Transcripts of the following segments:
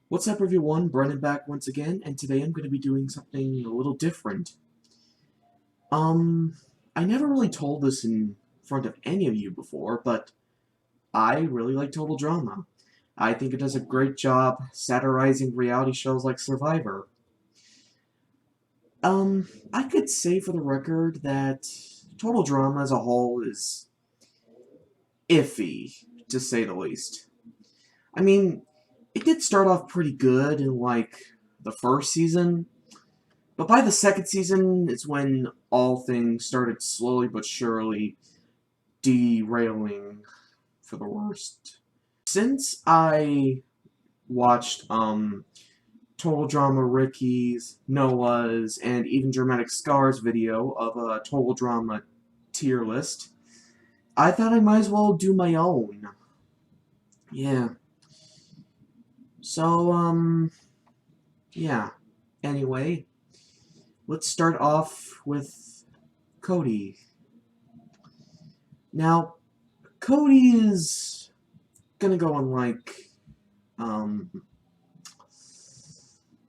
What's up everyone, Brennan back once again, and today I'm going to be doing something a little different. I never really told this in front of any of you before, but I really like Total Drama. I think it does a great job satirizing reality shows like Survivor. I could say for the record that Total Drama as a whole is iffy, to say the least. I mean, it did start off pretty good in, like, the first season, but by the second season, it's when all things started slowly but surely derailing for the worst. Since I watched, Total Drama Ricky's, Noah's, and even Dramatic Scars video of a Total Drama tier list, I thought I might as well do my own. Yeah. So, yeah. Anyway, let's start off with Cody. Now, Cody is gonna go on, like,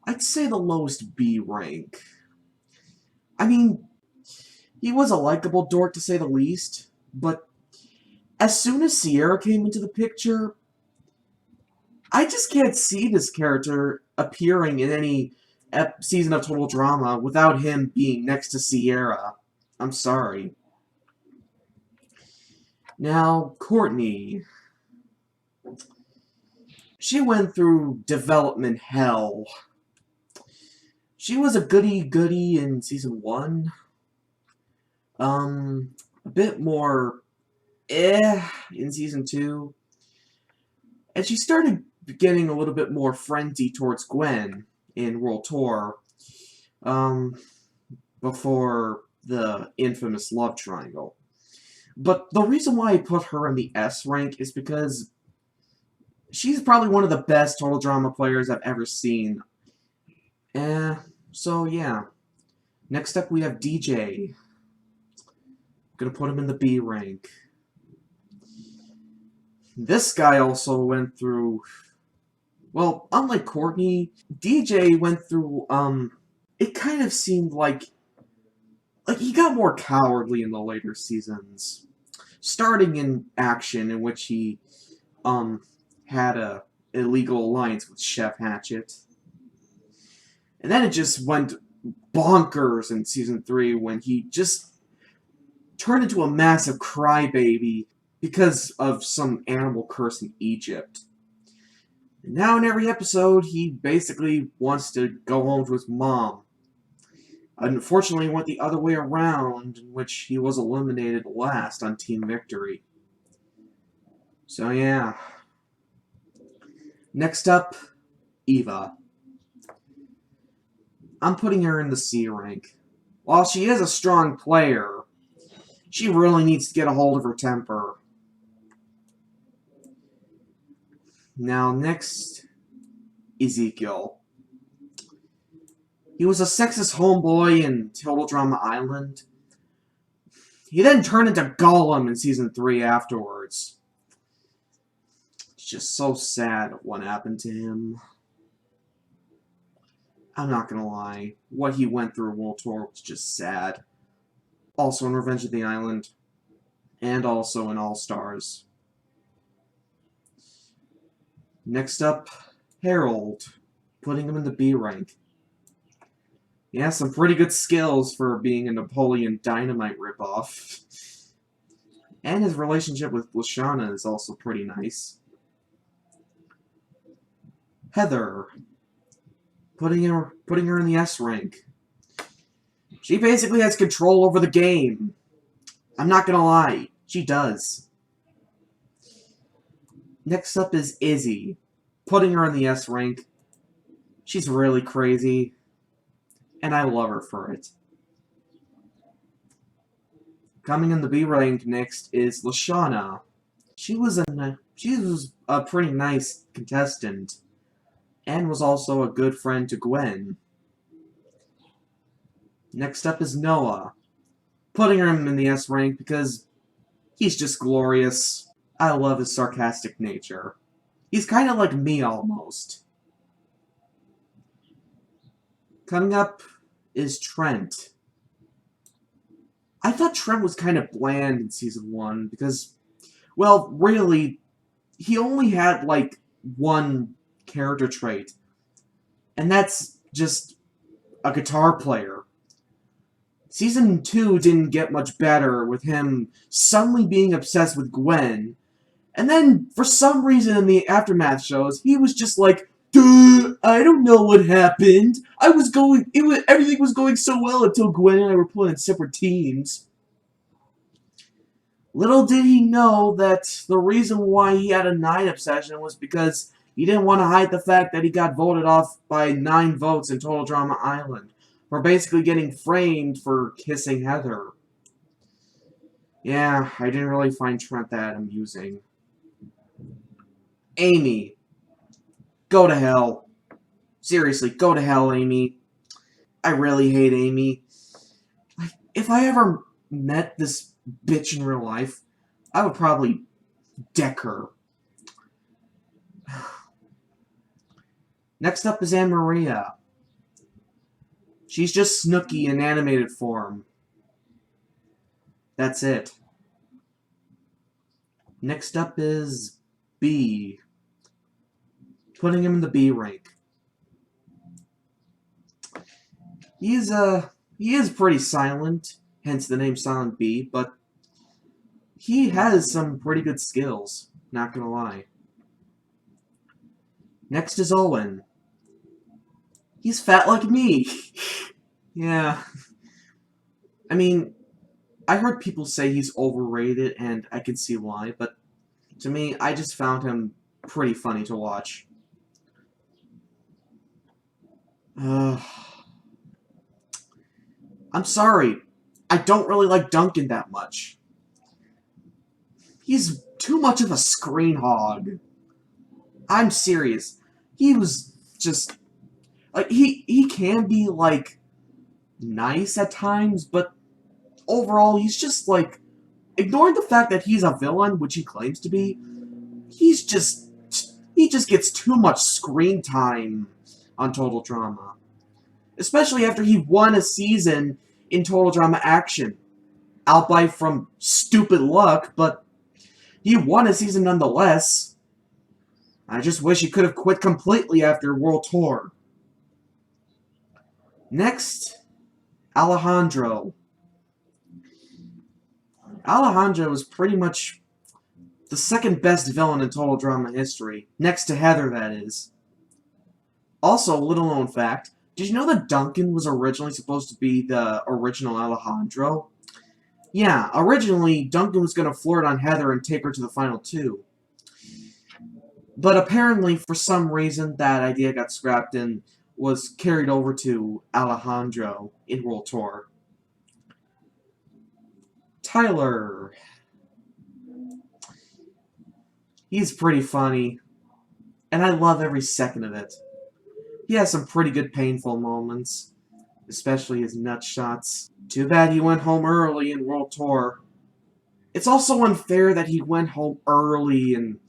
I'd say the lowest B rank. I mean, he was a likable dork to say the least, but as soon as Sierra came into the picture, I just can't see this character appearing in any season of Total Drama without him being next to Sierra. I'm sorry. Now, Courtney. She went through development hell. She was a goody-goody in Season 1. A bit more in Season 2. And she started getting a little bit more friendly towards Gwen in World Tour. Before the infamous love triangle. But the reason why I put her in the S rank is because she's probably one of the best Total Drama players I've ever seen. So yeah. Next up we have DJ. Gonna put him in the B rank. This guy also went through... Well, unlike Courtney, DJ went through, it kind of seemed like he got more cowardly in the later seasons. Starting in Action, in which he, had a illegal alliance with Chef Hatchet. And then it just went bonkers in Season 3 when he just turned into a massive crybaby because of some animal curse in Egypt. And now in every episode, he basically wants to go home to his mom. Unfortunately, it went the other way around, in which he was eliminated last on Team Victory. So yeah. Next up, Eva. I'm putting her in the C rank. While she is a strong player, she really needs to get a hold of her temper. Now next, Ezekiel. He was a sexist homeboy in Total Drama Island. He then turned into Gollum in Season 3 afterwards. It's just so sad what happened to him. I'm not gonna lie. What he went through in World Tour was just sad. Also in Revenge of the Island. And also in All Stars. Next up, Harold. Putting him in the B rank. He has some pretty good skills for being a Napoleon Dynamite ripoff. And his relationship with Leshawna is also pretty nice. Heather. Putting her in the S rank. She basically has control over the game. I'm not gonna lie, she does. Next up is Izzy. Putting her in the S rank. She's really crazy. And I love her for it. Coming in the B rank next is Leshawna. She was a pretty nice contestant. And was also a good friend to Gwen. Next up is Noah. Putting him in the S rank because he's just glorious. I love his sarcastic nature. He's kind of like me, almost. Coming up is Trent. I thought Trent was kind of bland in Season 1 because, well, really, he only had, like, one character trait. And that's just a guitar player. Season 2 didn't get much better with him suddenly being obsessed with Gwen. And then, for some reason in the Aftermath shows, he was just like, duh, I don't know what happened. Everything was going so well until Gwen and I were playing on separate teams. Little did he know that the reason why he had a 9 obsession was because he didn't want to hide the fact that he got voted off by 9 votes in Total Drama Island for basically getting framed for kissing Heather. Yeah, I didn't really find Trent that amusing. Amy. Go to hell. Seriously, go to hell, Amy. I really hate Amy. Like, if I ever met this bitch in real life, I would probably deck her. Next up is Anne Maria. She's just Snooki in animated form. That's it. Next up is B. Putting him in the B rank. He is pretty silent, hence the name Silent B, but he has some pretty good skills, not gonna lie. Next is Owen. He's fat like me. Yeah. I mean, I heard people say he's overrated, and I can see why, but to me, I just found him pretty funny to watch. I'm sorry. I don't really like Duncan that much. He's too much of a screen hog. I'm serious. He was just... like, he can be, like, nice at times, but overall, he's just, like... ignoring the fact that he's a villain, which he claims to be, he just gets too much screen time on Total Drama. Especially after he won a season in Total Drama Action. Albeit from stupid luck, but he won a season nonetheless. I just wish he could have quit completely after World Tour. Next, Alejandro. Alejandro is pretty much the second best villain in Total Drama history. Next to Heather, that is. Also, little known fact, did you know that Duncan was originally supposed to be the original Alejandro? Yeah, originally, Duncan was going to flirt on Heather and take her to the final 2. But apparently, for some reason, that idea got scrapped and was carried over to Alejandro in World Tour. Tyler. He's pretty funny, and I love every second of it. He has some pretty good painful moments, especially his nut shots. Too bad he went home early in World Tour. It's also unfair that he went home early in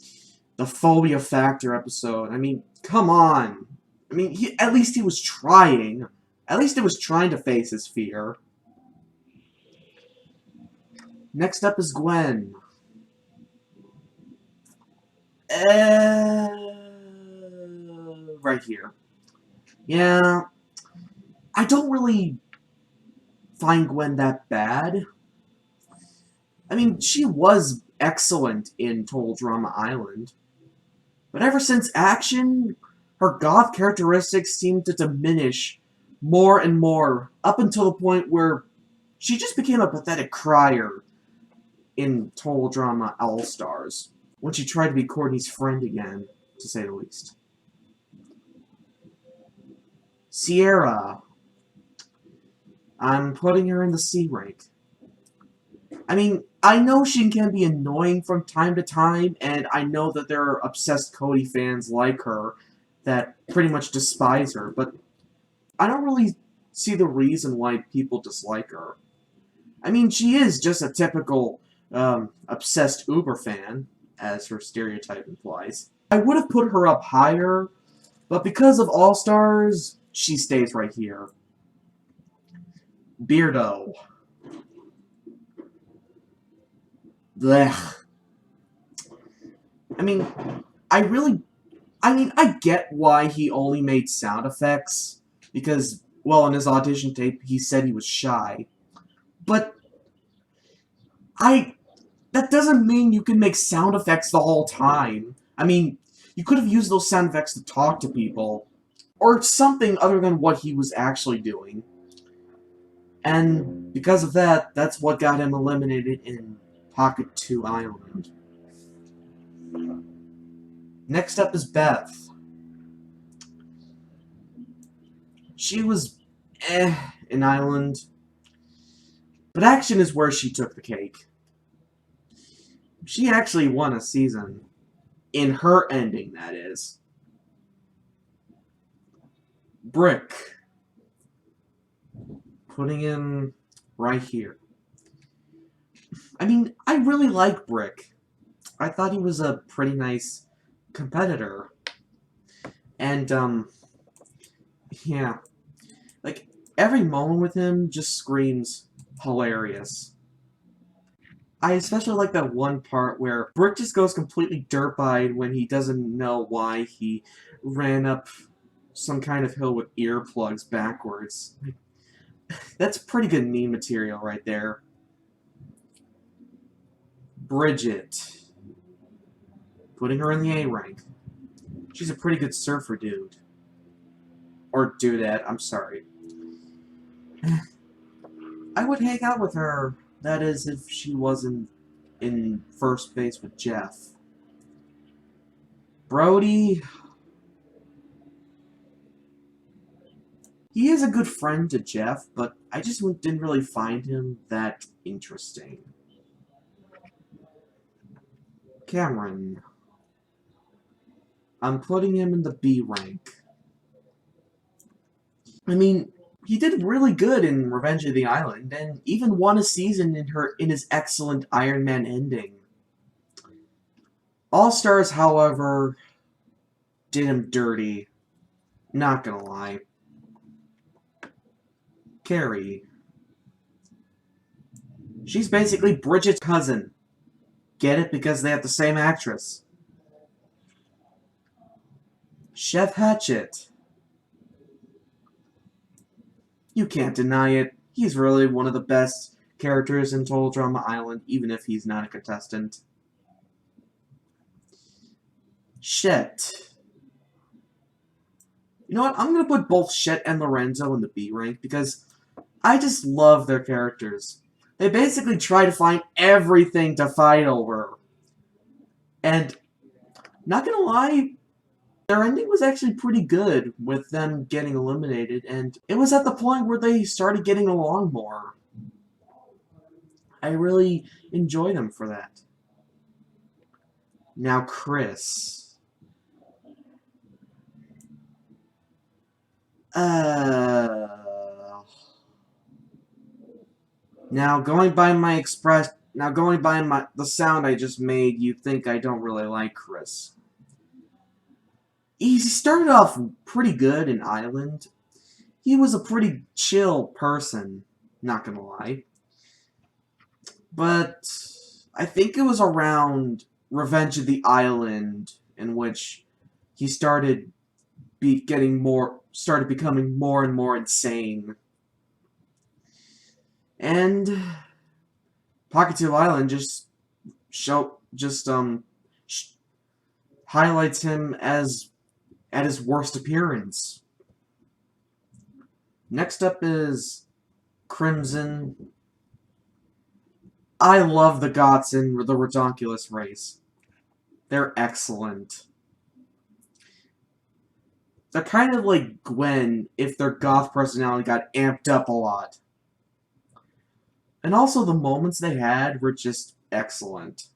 the Phobia Factor episode. I mean, come on. I mean, at least he was trying. At least he was trying to face his fear. Next up is Gwen. Right here. Yeah, I don't really find Gwen that bad. I mean, she was excellent in Total Drama Island. But ever since Action, her goth characteristics seem to diminish more and more, up until the point where she just became a pathetic crier in Total Drama All-Stars, when she tried to be Courtney's friend again, to say the least. Sierra. I'm putting her in the C rank. I mean, I know she can be annoying from time to time, and I know that there are obsessed Cody fans like her that pretty much despise her, but I don't really see the reason why people dislike her. I mean, she is just a typical obsessed Uber fan, as her stereotype implies. I would have put her up higher, but because of All-Stars, she stays right here. Beardo. Blech. I mean, I get why he only made sound effects, because, well, in his audition tape, he said he was shy. But, that doesn't mean you can make sound effects the whole time. I mean, you could have used those sound effects to talk to people, or something other than what he was actually doing. And because of that, that's what got him eliminated in Pocket 2 Island. Next up is Beth. She was in Island, but action is where she took the cake. She actually won a season. In her ending, that is. Brick. Putting him right here. I mean, I really like Brick. I thought he was a pretty nice competitor. And, yeah. Like, every moment with him just screams hilarious. I especially like that one part where Brick just goes completely dirt-eyed when he doesn't know why he ran up some kind of hill with earplugs backwards. That's pretty good meme material right there. Brigitte. Putting her in the A rank. She's a pretty good surfer dude. Or dudette, I'm sorry. I would hang out with her. That is, if she wasn't in first base with Jeff. Brody. He is a good friend to Jeff, but I just didn't really find him that interesting. Cameron. I'm putting him in the B rank. I mean, he did really good in Revenge of the Island, and even won a season in his excellent Iron Man ending. All-Stars, however, did him dirty. Not gonna lie. Carrie. She's basically Bridget's cousin. Get it? Because they have the same actress. Chef Hatchet. You can't deny it. He's really one of the best characters in Total Drama Island, even if he's not a contestant. Shet. You know what? I'm going to put both Shet and Lorenzo in the B rank, because I just love their characters. They basically try to find everything to fight over. And, not gonna lie, their ending was actually pretty good with them getting eliminated, and it was at the point where they started getting along more. I really enjoy them for that. Now, Chris. Now, going by the sound I just made, you'd think I don't really like Chris. He started off pretty good in Island. He was a pretty chill person, not gonna lie. But I think it was around Revenge of the Island in which he started becoming more and more insane. And Pocket 2 Island just highlights him as at his worst appearance. Next up is Crimson. I love the Goths in the Redonkulous race. They're excellent. They're kind of like Gwen if their goth personality got amped up a lot. And also the moments they had were just excellent.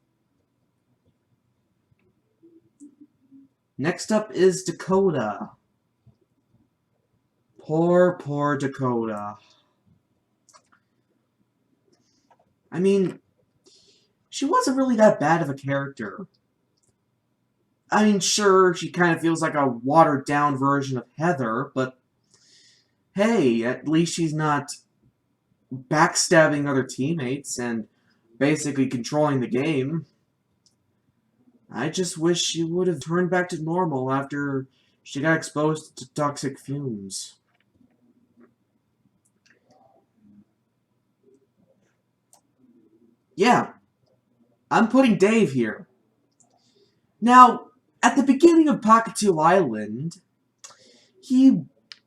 Next up is Dakota. Poor Dakota. I mean, she wasn't really that bad of a character. I mean, sure, she kind of feels like a watered-down version of Heather, but hey, at least she's not backstabbing other teammates and basically controlling the game. I just wish she would have turned back to normal after she got exposed to toxic fumes. Yeah, I'm putting Dave here. Now, at the beginning of Pakatu Island, he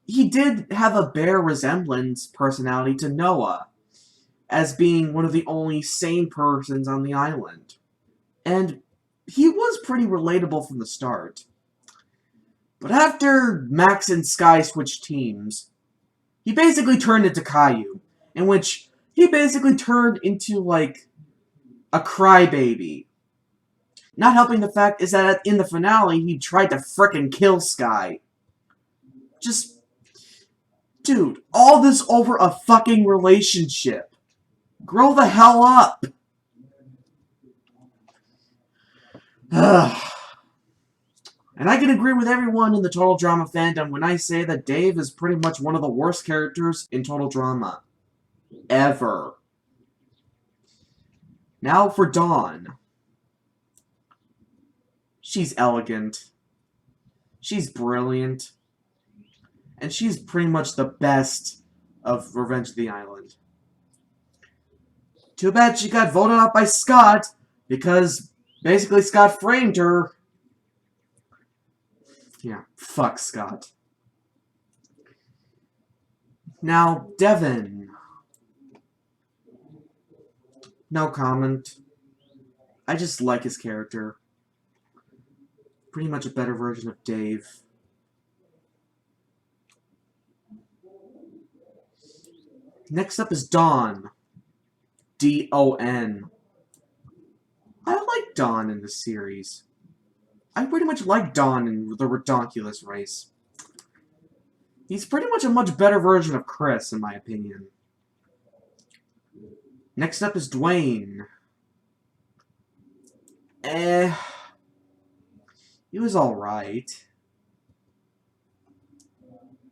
did have a bare resemblance personality to Noah, as being one of the only sane persons on the island. And he was pretty relatable from the start. But after Max and Sky switched teams, he basically turned into Caillou, in which he basically turned into, like, a crybaby. Not helping the fact is that in the finale, he tried to frickin' kill Sky. Just, dude, all this over a fucking relationship. Grow the hell up! And I can agree with everyone in the Total Drama fandom when I say that Dave is pretty much one of the worst characters in Total Drama. Ever. Now for Dawn. She's elegant. She's brilliant. And she's pretty much the best of Revenge of the Island. Too bad she got voted out by Scott, because basically Scott framed her. Yeah, fuck Scott. Now, Devin. No comment. I just like his character. Pretty much a better version of Dave. Next up is Dawn. D-O-N. I like Dawn in this series. I pretty much like Dawn in the Redonkulous race. He's pretty much a much better version of Chris, in my opinion. Next up is Dwayne. He was alright.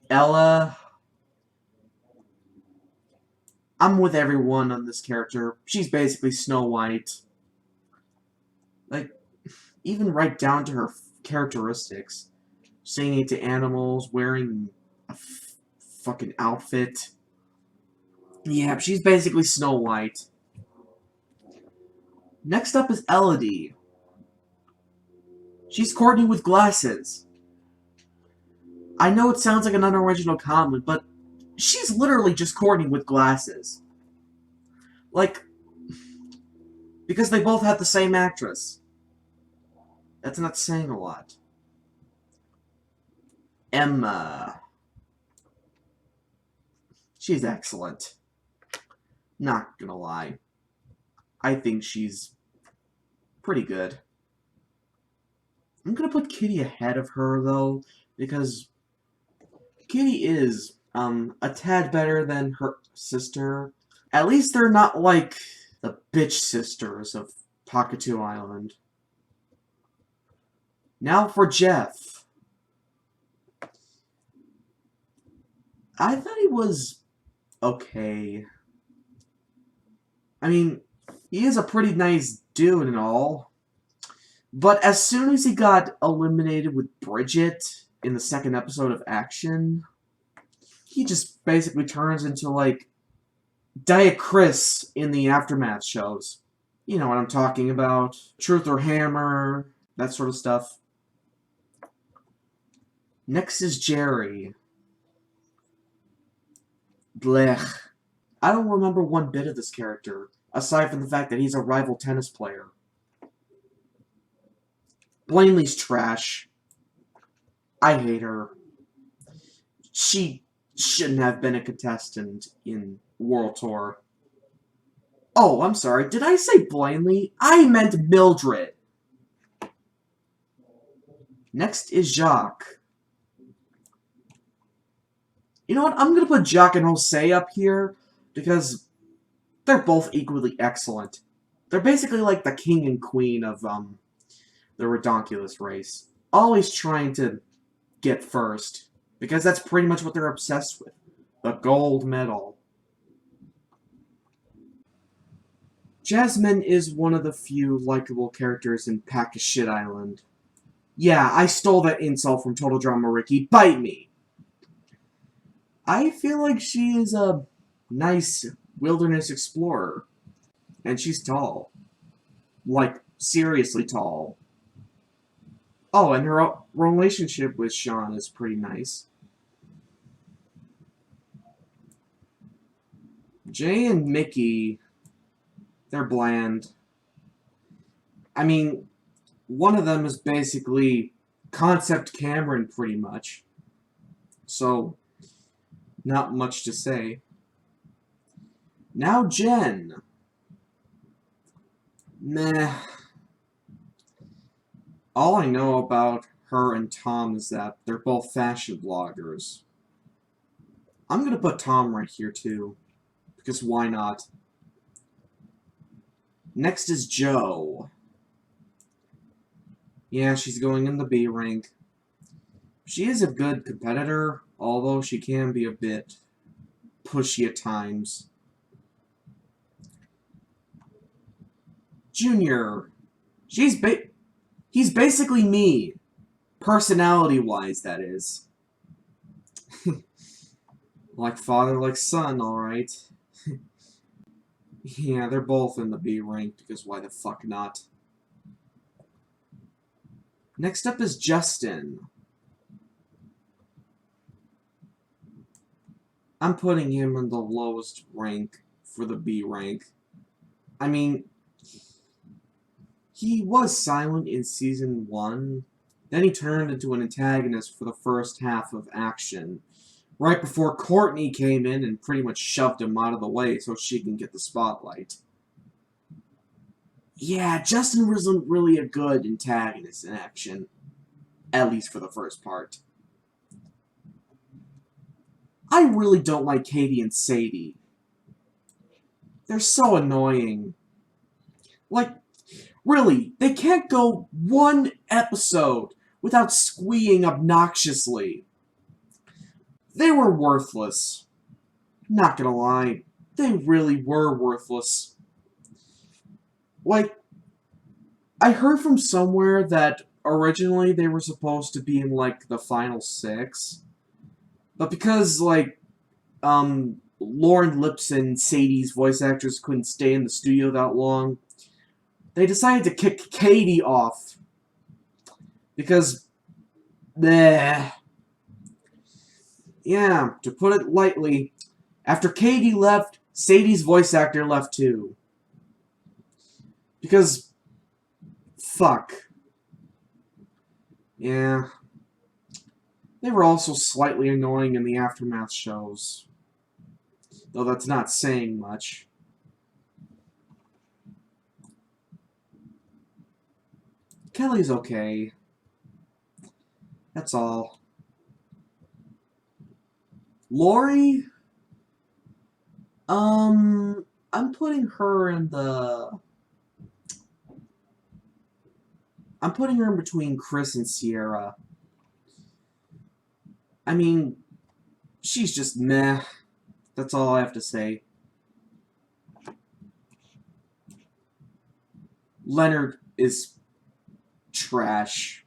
Ella. I'm with everyone on this character. She's basically Snow White. Like, even right down to her characteristics. Singing to animals, wearing a fucking outfit. Yeah, she's basically Snow White. Next up is Elodie. She's Courtney with glasses. I know it sounds like an unoriginal comment, but she's literally just Courtney with glasses. Like, because they both have the same actress. That's not saying a lot. Emma. She's excellent. Not gonna lie. I think she's pretty good. I'm gonna put Kitty ahead of her, though, because Kitty is, a tad better than her sister. At least they're not like the bitch sisters of Pakatu Island. Now for Jeff. I thought he was okay. I mean, he is a pretty nice dude and all. But as soon as he got eliminated with Brigitte in the second episode of Action, he just basically turns into, like, Diet Chris in the Aftermath shows. You know what I'm talking about. Truth or Hammer, that sort of stuff. Next is Jerry. Blair. I don't remember one bit of this character, aside from the fact that he's a rival tennis player. Blanley's trash. I hate her. She shouldn't have been a contestant in World Tour. Oh, I'm sorry. Did I say Blanley? I meant Mildred. Next is Jacque. You know what? I'm going to put Jacque and Jose up here because they're both equally excellent. They're basically like the king and queen of the Redonkulous race. Always trying to get first, because that's pretty much what they're obsessed with. a gold medal. Jasmine is one of the few likable characters in Pack of Shit Island. Yeah, I stole that insult from Total Drama Ricky. Bite me! I feel like she is a nice wilderness explorer. And she's tall. Like, seriously tall. Oh, and her relationship with Sean is pretty nice. Jay and Mickey, they're bland. I mean, one of them is basically Concept Cameron, pretty much. So, not much to say. Now Jen. Meh. All I know about her and Tom is that they're both fashion bloggers. I'm gonna put Tom right here too, because why not? Next is Jo. Yeah, she's going in the B rank. She is a good competitor, although she can be a bit pushy at times. Junior. He's basically me. Personality-wise, that is. Like father, like son, alright. Yeah, they're both in the B rank, because why the fuck not? Next up is Justin. I'm putting him in the lowest rank for the B rank. I mean, he was silent in Season 1, then he turned into an antagonist for the first half of Action, right before Courtney came in and pretty much shoved him out of the way so she can get the spotlight. Yeah, Justin wasn't really a good antagonist in Action, at least for the first part. I really don't like Katie and Sadie. They're so annoying. Like, really, they can't go one episode without squeeing obnoxiously. They were worthless. Not gonna lie, they really were worthless. Like, I heard from somewhere that originally they were supposed to be in, like, the final 6. But because, like, Lauren Lipson, Sadie's voice actress, couldn't stay in the studio that long, they decided to kick Katie off. Because, bleh. Yeah, to put it lightly, after Katie left, Sadie's voice actor left too. Because, fuck. Yeah. They were also slightly annoying in the Aftermath shows. Though that's not saying much. Kelly's okay. That's all. Lori? I'm putting her in the... I'm putting her in between Chris and Sierra. I mean, she's just meh. That's all I have to say. Leonard is trash.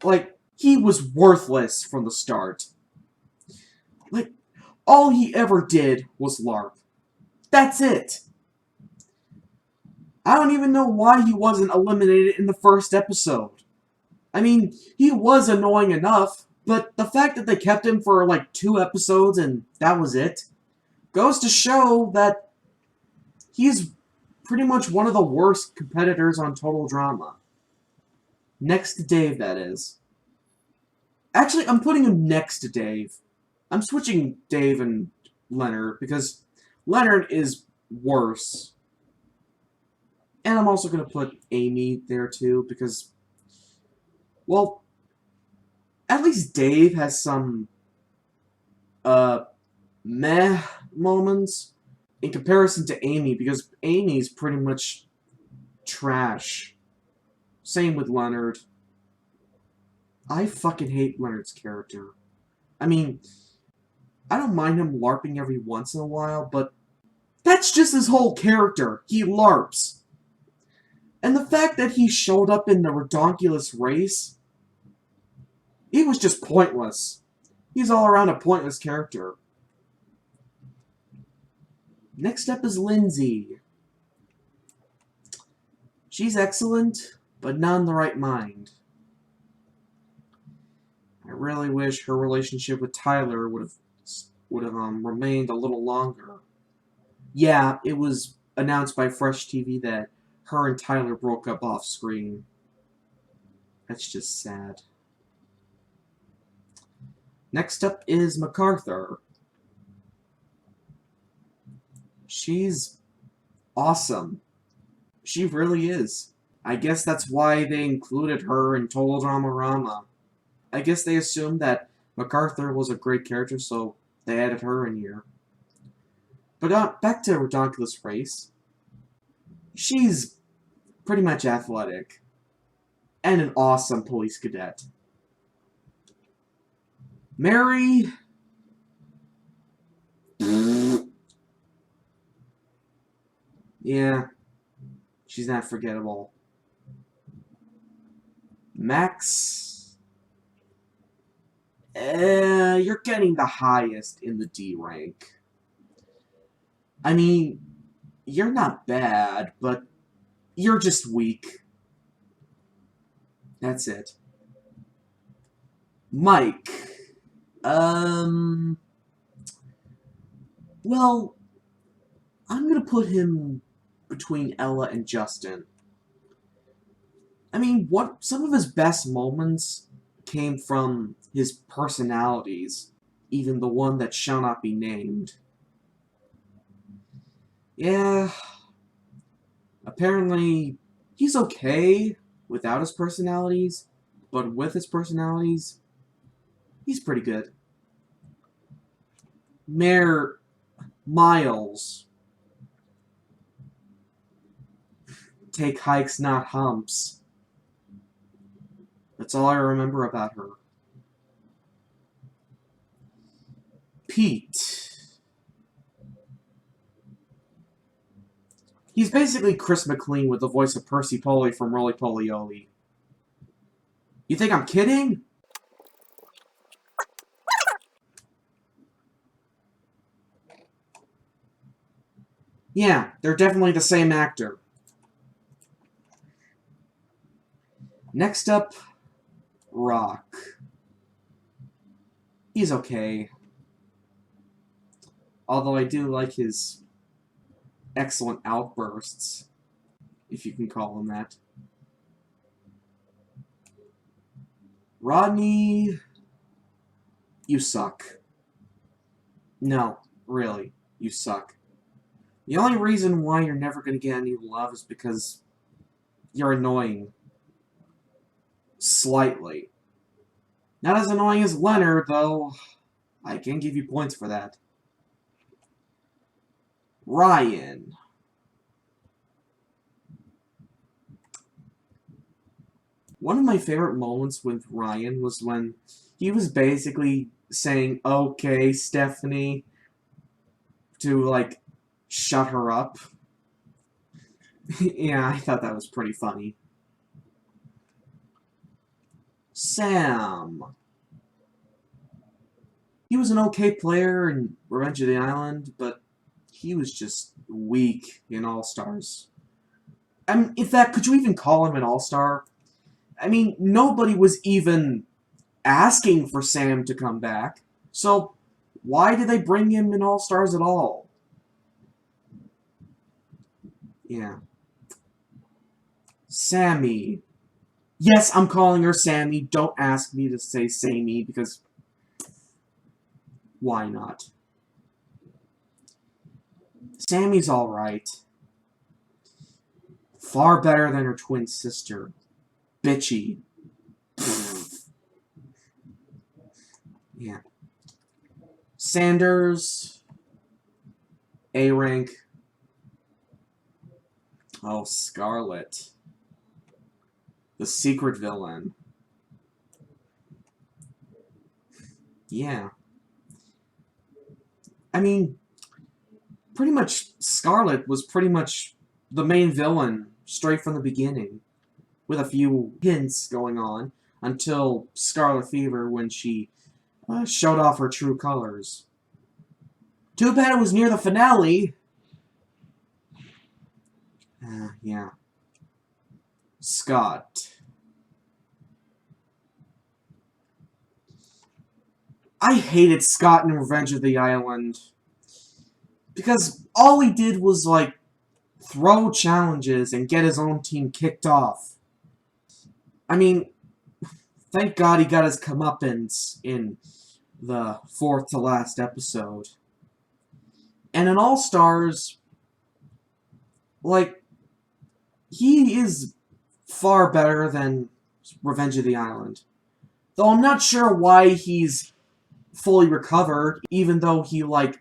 Like, he was worthless from the start. Like, all he ever did was LARP. That's it. I don't even know why he wasn't eliminated in the first episode. I mean, he was annoying enough, but the fact that they kept him for like 2 episodes and that was it, goes to show that he's pretty much one of the worst competitors on Total Drama. Next to Dave, that is. Actually, I'm putting him next to Dave. I'm switching Dave and Leonard, because Leonard is worse. And I'm also going to put Amy there too, because, well, at least Dave has some, meh moments in comparison to Amy, because Amy's pretty much trash. Same with Leonard. I fucking hate Leonard's character. I mean, I don't mind him LARPing every once in a while, but that's just his whole character. He LARPs. And the fact that he showed up in the redonkulous race, he was just pointless. He's all around a pointless character. Next up is Lindsay. She's excellent, but not in the right mind. I really wish her relationship with Tyler would have remained a little longer. Yeah, it was announced by Fresh TV that her and Tyler broke up off screen. That's just sad. Next up is Macarthur. She's awesome. She really is. I guess that's why they included her in Total Dramarama. I guess they assumed that Macarthur was a great character, so they added her in here. But back to Redonkulous Race. She's pretty much athletic. And an awesome police cadet. Mary... yeah, she's not forgettable. Max... you're getting the highest in the D rank. I mean, you're not bad, but you're just weak. That's it. Mike. Well, I'm gonna put him between Ella and Justin. I mean, some of his best moments came from his personalities, even the one that shall not be named. Yeah, apparently he's okay without his personalities, but with his personalities, he's pretty good. Mayor Miles. Take hikes, not humps. That's all I remember about her. Pete. He's basically Chris McLean with the voice of Percy Polly from Roly Poly Oly. You think I'm kidding? Yeah, they're definitely the same actor. Next up, Rock. He's okay. Although I do like his excellent outbursts, if you can call them that. Rodney, you suck. No, really, you suck. The only reason why you're never going to get any love is because you're annoying. Slightly. Not as annoying as Leonard, though. I can give you points for that. Ryan. One of my favorite moments with Ryan was when he was basically saying, "Okay, Stephanie," to, like, shut her up. Yeah, I thought that was pretty funny. Sam. He was an okay player in Revenge of the Island, but he was just weak in All-Stars. I mean, in fact, could you even call him an All-Star? I mean, nobody was even asking for Sam to come back. So, why did they bring him in All-Stars at all? Yeah. Sammy. Yes, I'm calling her Sammy. Don't ask me to say Sammy, because why not? Sammy's alright. Far better than her twin sister. Bitchy. Yeah. Sanders. A rank. Oh, Scarlet. The secret villain. Yeah. I mean, pretty much Scarlet was pretty much the main villain straight from the beginning, with a few hints going on, until Scarlet Fever when she showed off her true colors. Too bad it was near the finale. Yeah. Scott. I hated Scott in Revenge of the Island. Because all he did was, like, throw challenges and get his own team kicked off. I mean, thank God he got his comeuppance in the 4th to last episode. And in All Stars, like, he is far better than Revenge of the Island. Though I'm not sure why he's fully recovered, even though he, like,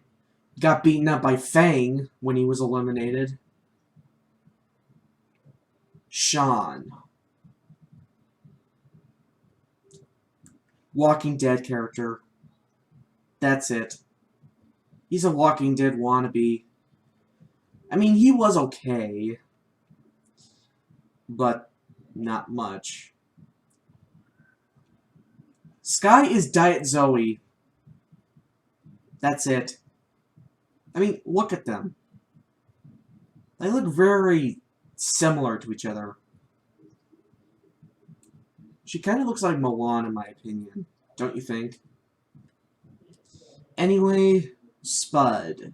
got beaten up by Fang when he was eliminated. Sean. Walking Dead character. That's it. He's a Walking Dead wannabe. I mean, he was okay, but not much. Sky is Diet Zoe. That's it. I mean, look at them. They look very similar to each other. She kind of looks like Milan, in my opinion. Don't you think? Anyway, Spud.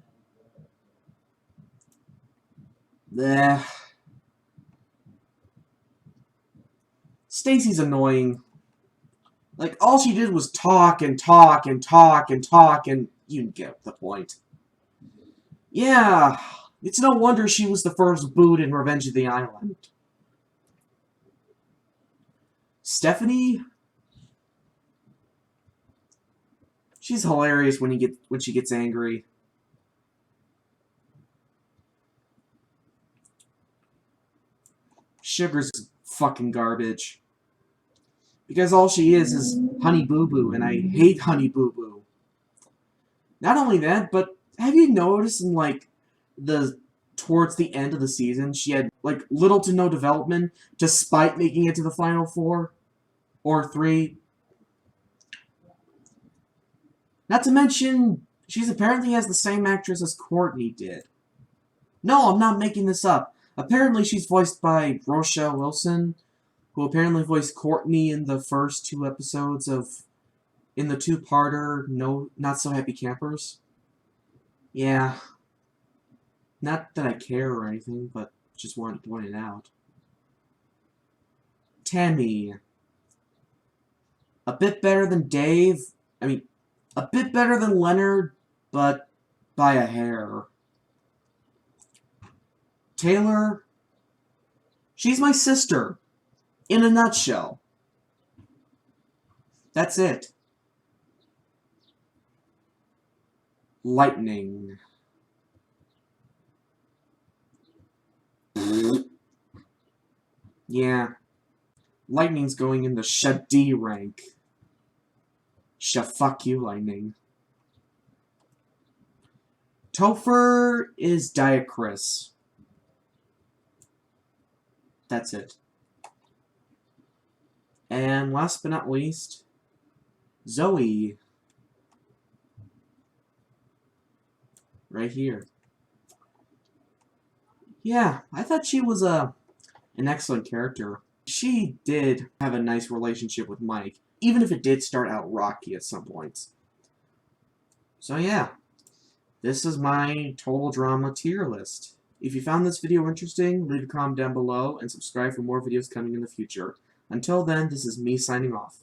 Bleh. Stacy's annoying. Like, all she did was talk and talk and talk and talk, and you get the point. Yeah, it's no wonder she was the first booed in Revenge of the Island. Stephanie? She's hilarious when she gets angry. Sugar's fucking garbage. Because all she is Honey Boo Boo, and I hate Honey Boo Boo. Not only that, but have you noticed in, like, towards the end of the season, she had, like, little to no development, despite making it to the Final 4? Or 3? Not to mention, she's apparently has the same actress as Courtney did. No, I'm not making this up. Apparently she's voiced by Rochelle Wilson, who apparently voiced Courtney in the first 2 episodes in the 2-parter No Not So Happy Campers. Yeah. Not that I care or anything, but just wanted to point it out. Tammy. A bit better than Dave. I mean, a bit better than Leonard, but by a hair. Taylor. She's my sister. In a nutshell. That's it. Lightning. Yeah. Lightning's going in the Shadi rank. Fuck you, Lightning. Topher is Diet Chris. That's it. And last but not least, Zoe. Right here. Yeah, I thought she was an excellent character. She did have a nice relationship with Mike, even if it did start out rocky at some points. So yeah, this is my total drama tier list. If you found this video interesting, leave a comment down below and subscribe for more videos coming in the future. Until then, this is me signing off.